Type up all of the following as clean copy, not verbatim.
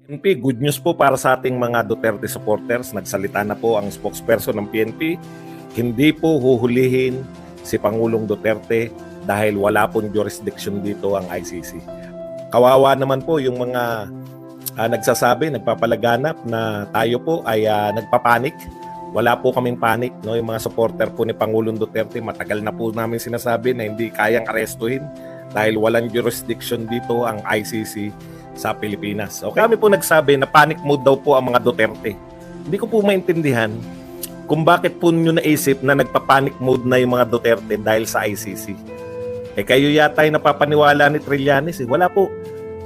PNP, good news po para sa ating mga Duterte supporters. Nagsalita na po ang spokesperson ng PNP. Hindi po huhulihin si Pangulong Duterte dahil wala pong jurisdiction dito ang ICC. Kawawa naman po yung mga nagsasabi, nagpapalaganap na tayo po ay nagpapanik. Wala po kaming panic. No? Yung mga supporter po ni Pangulong Duterte, matagal na po namin sinasabi na hindi kayang arestuhin dahil walang jurisdiction dito ang ICC sa Pilipinas. Okay, kami po nagsabi na panic mode daw po ang mga Duterte. Hindi ko po maintindihan kung bakit po nyo naisip na nagpa-panic mode na yung mga Duterte dahil sa ICC. Kayo yata ay napapaniwala ni Trillanes. Wala po.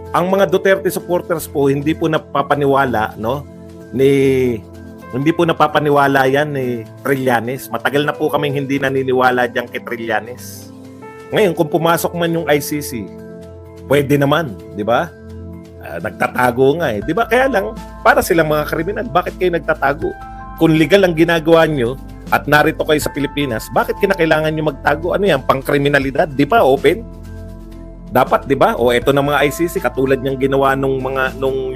Ang mga Duterte supporters po hindi po napapaniwala, no? Hindi po napapaniwala yan ni Trillanes. Matagal na po kaming hindi naniniwala diyan kay Trillanes. Ngayon, kung pumasok man yung ICC, pwede naman, di ba? Nagtatago nga eh. Di ba? Kaya lang, para silang mga kriminal, bakit kayo nagtatago? Kung legal ang ginagawa nyo at narito kayo sa Pilipinas, bakit kinakailangan nyo magtago? Ano yan? Pangkriminalidad? Di ba? Open? Dapat, di ba? O eto ng mga ICC, katulad niyang ginawa nung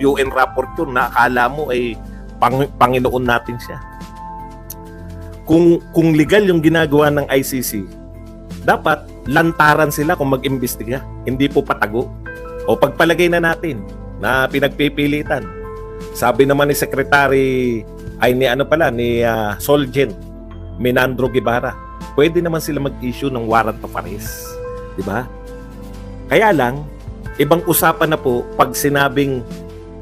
UN rapporteur na akala mo ay Panginoon natin siya. Kung legal yung ginagawa ng ICC, dapat lantaran sila kung mag-imbestiga. Hindi po patago. O pagpalagay na natin na pinagpipilitan. Sabi naman ni Secretary ni Solgen Menandro Guevara, pwede naman sila mag-issue ng warrant of arrest, di ba? Kaya lang ibang usapan na po pag sinabing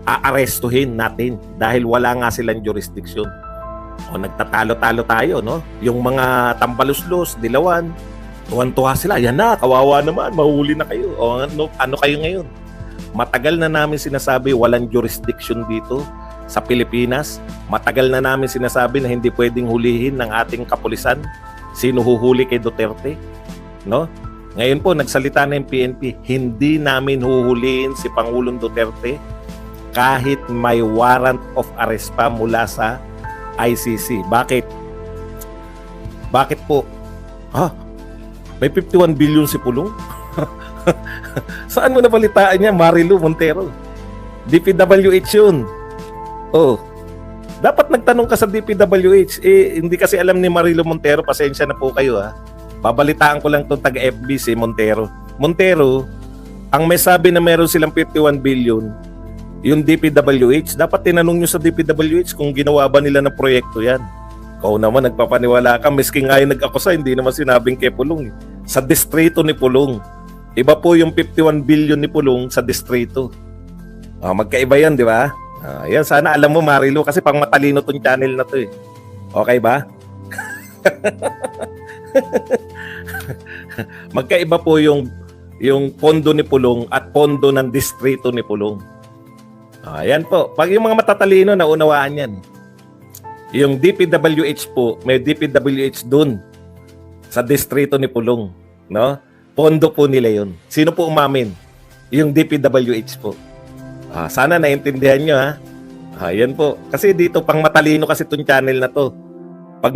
aarestuhin natin dahil wala nga silang jurisdiction. O nagtatalo-talo tayo, no? Yung mga tambaluslos, dilawan, tuwan-tuwa sila. Yan na, kawawa naman, mahuli na kayo. O ano kayo ngayon? Matagal na namin sinasabi walang jurisdiction dito sa Pilipinas. Matagal na namin sinasabi na hindi pwedeng hulihin ng ating kapulisan. Sino huhuli kay Duterte? No? Ngayon po, nagsalita na yung PNP, hindi namin huhulihin si Pangulong Duterte kahit may warrant of arrest pa mula sa ICC. Bakit? Bakit po? May 51 billion si Pulong? Saan mo nabalitaan niya? Marilu Montero. DPWH yun. Dapat nagtanong ka sa DPWH. Hindi kasi alam ni Marilu Montero. Pasensya na po kayo ha. Babalitaan ko lang itong taga-FB si Montero. Montero, ang may sabi na meron silang 51 billion, yung DPWH, dapat tinanong nyo sa DPWH kung ginawa ba nila ng proyekto yan. Ikaw naman, nagpapaniwala ka. Miski nga yung nag-akusa, hindi naman sinabing kay Pulong. Sa distrito ni Pulong. Iba po yung 51 billion ni Pulong sa distrito. Magkaiba yan, di ba? Yan, sana alam mo, Marilu, kasi pang matalino tong channel na to eh. Okay ba? Magkaiba po yung pondo ni Pulong at pondo ng distrito ni Pulong. Yan po. Pag yung mga matatalino, naunawaan yan. Yung DPWH po, may DPWH dun sa distrito ni Pulong. No? Pondo po nila yun. Sino po umamin? Yung DPWH po. Sana naintindihan nyo ha. Yan po. Kasi dito, pang matalino kasi itong channel na to. Pag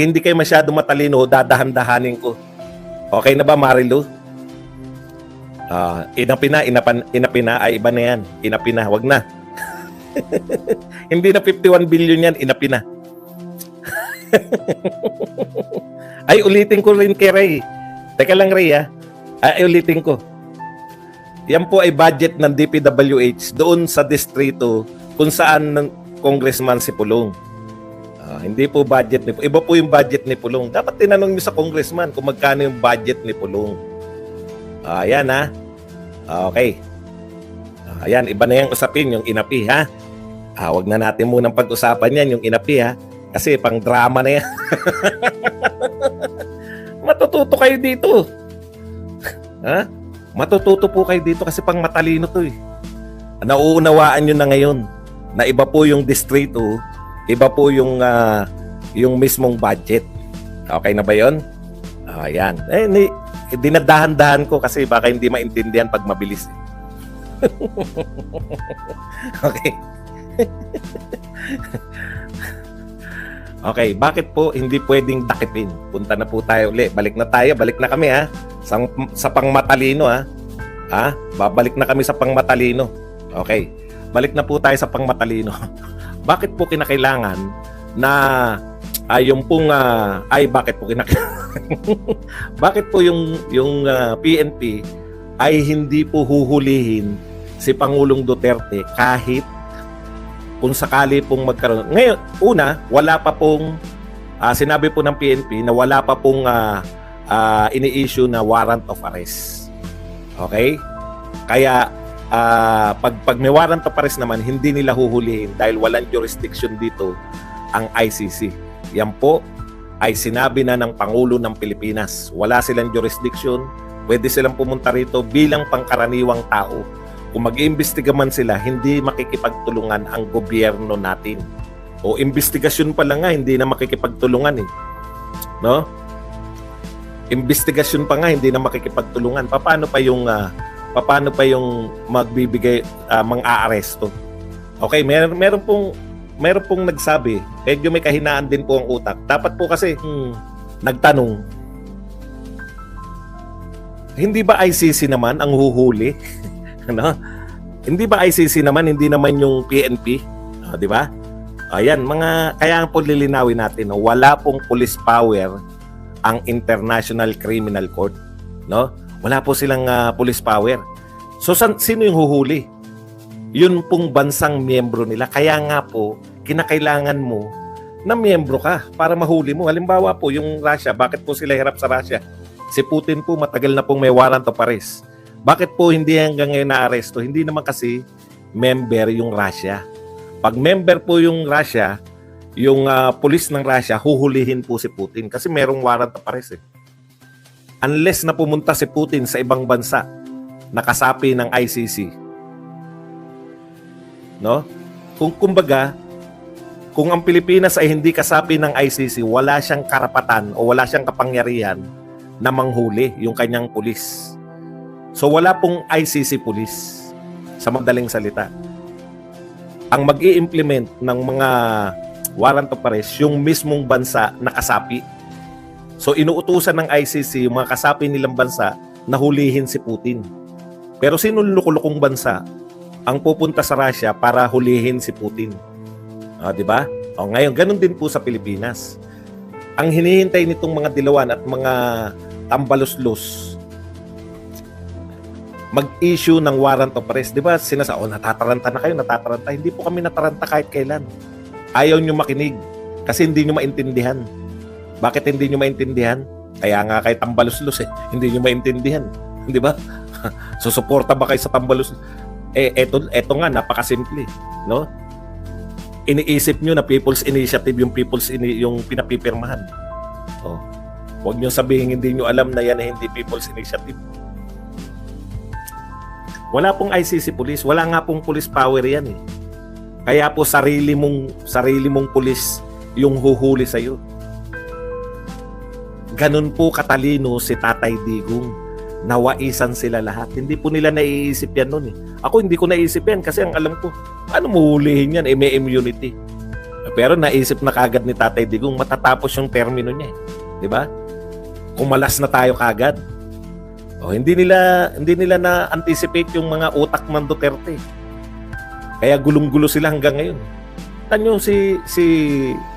hindi kayo masyado matalino, dadahan-dahanin ko. Okay na ba, Marilu? Inapina, ay iba na yan. Inapina, wag na. Hindi na 51 billion yan, inapina. Ay, ulitin ko rin kay Ray. Teka lang, Ray, ha? Ay, ulitin ko. Yan po ay budget ng DPWH doon sa distrito kung saan ng congressman si Pulong. Hindi po budget ni Pulong. Iba po yung budget ni Pulong. Dapat tinanong niyo sa congressman kung magkano yung budget ni Pulong. Ayan, ha? Okay. Ayan, iba na yung usapin, yung inapi, ha? Wag na natin munang pag-usapan yan, yung inapi, ha? Kasi pang drama na yan. Matututo kayo dito. Ha? Matututo po kayo dito kasi pang matalino to eh. Nauunawaan nyo na ngayon na iba po yung distrito, iba po yung mismong budget. Okay na ba yun? Ayan. Dinadahan-dahan ko kasi baka hindi maintindihan pag mabilis. Okay. Okay, bakit po hindi pwedeng dakipin? Punta na po tayo ulit. Balik na kami ha. Sa pangmatalino ha. Babalik na kami sa pangmatalino. Okay. Balik na po tayo sa pangmatalino. Bakit po kinakailangan na yung pong bakit po bakit po yung PNP ay hindi po huhulihin si Pangulong Duterte kahit kung sakali pong magkaroon. Ngayon, una, wala pa pong sinabi po ng PNP na wala pa pong ini-issue na warrant of arrest. Okay? Kaya pag may warrant of arrest naman, hindi nila huhulihin dahil walang jurisdiction dito ang ICC. Yan po ay sinabi na ng Pangulo ng Pilipinas. Wala silang jurisdiction, pwede silang pumunta rito bilang pangkaraniwang tao. Kung mag-iimbestiga man sila, hindi makikipagtulungan ang gobyerno natin. O investigasyon pa lang nga, hindi na makikipagtulungan eh. No? Investigasyon pa nga, hindi na makikipagtulungan. Paano pa yung magbibigay mang-aaresto? Okay, meron pong nagsabi, medyo may kahinaan din po ang utak. Dapat po kasi nagtanong, hindi ba ICC naman ang huhuli? Ano? Hindi ba ICC naman, hindi naman yung PNP? Di ba? Ayan, kaya po lilinawin natin, wala pong police power ang International Criminal Court. No? Wala po silang police power. So, sino yung huhuli? Yun pong bansang miyembro nila. Kaya nga po, kinakailangan mo na miyembro ka para mahuli mo. Halimbawa po, yung Russia, bakit po sila hirap sa Russia? Si Putin po, matagal na pong may warrant of arrest. Bakit po hindi hanggang ngayon na-aresto? Hindi naman kasi member yung Russia. Pag member po yung Russia, yung pulis ng Russia, huhulihin po si Putin kasi merong warrant of arrest eh. Unless na pumunta si Putin sa ibang bansa, nakasapi ng ICC. No? Kung ang Pilipinas ay hindi kasapi ng ICC, wala siyang karapatan o wala siyang kapangyarihan na manghuli yung kanyang pulis. So wala pong ICC pulis sa madaling salita. Ang mag-i-implement ng mga warrant of arrest yung mismong bansa na kasapi. So inuutusan ng ICC yung mga kasapi nilang bansa na hulihin si Putin. Pero sino lukulukong bansa ang pupunta sa Russia para hulihin si Putin? Di ba? Ngayon, ganun din po sa Pilipinas. Ang hinihintay nitong mga dilawan at mga tambaluslos mag-issue ng warrant of arrest. Di ba? Natataranta na kayo, natataranta. Hindi po kami nataranta kahit kailan. Ayaw nyo makinig kasi hindi nyo maintindihan. Bakit hindi nyo maintindihan? Kaya nga kay tambaluslos hindi nyo maintindihan. Di ba? Susuporta ba kayo sa tambaluslos? Eto nga, napakasimple. No? Iniisip nyo na People's Initiative yung yung pinapipirmahan. Huwag nyo sabihin hindi nyo alam na yan na hindi People's Initiative. Wala pong ICC police, wala nga pong police power yan eh. Kaya po sarili mong police yung huhuli sa iyo. Ganun po katalino si Tatay Digong. Nawaisan sila lahat. Hindi po nila naiisip yan noon eh. Ako hindi ko naisip yan kasi ang alam ko, ano muhulihin yan? May immunity. Pero naisip na kagad ni Tatay Digong matatapos yung termino niya eh. Di ba? Kumalas na tayo kagad. Hindi nila na-anticipate yung mga utak ng Duterte. Kaya gulong-gulo sila hanggang ngayon. Tanyo si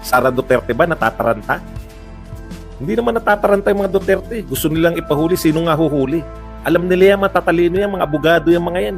Sara Duterte ba natataranta? Hindi naman natataranta yung mga Duterte. Gusto nilang ipahuli, sino nga huhuli? Alam nila yan, matatalino yan, mga abogado yung mga yan.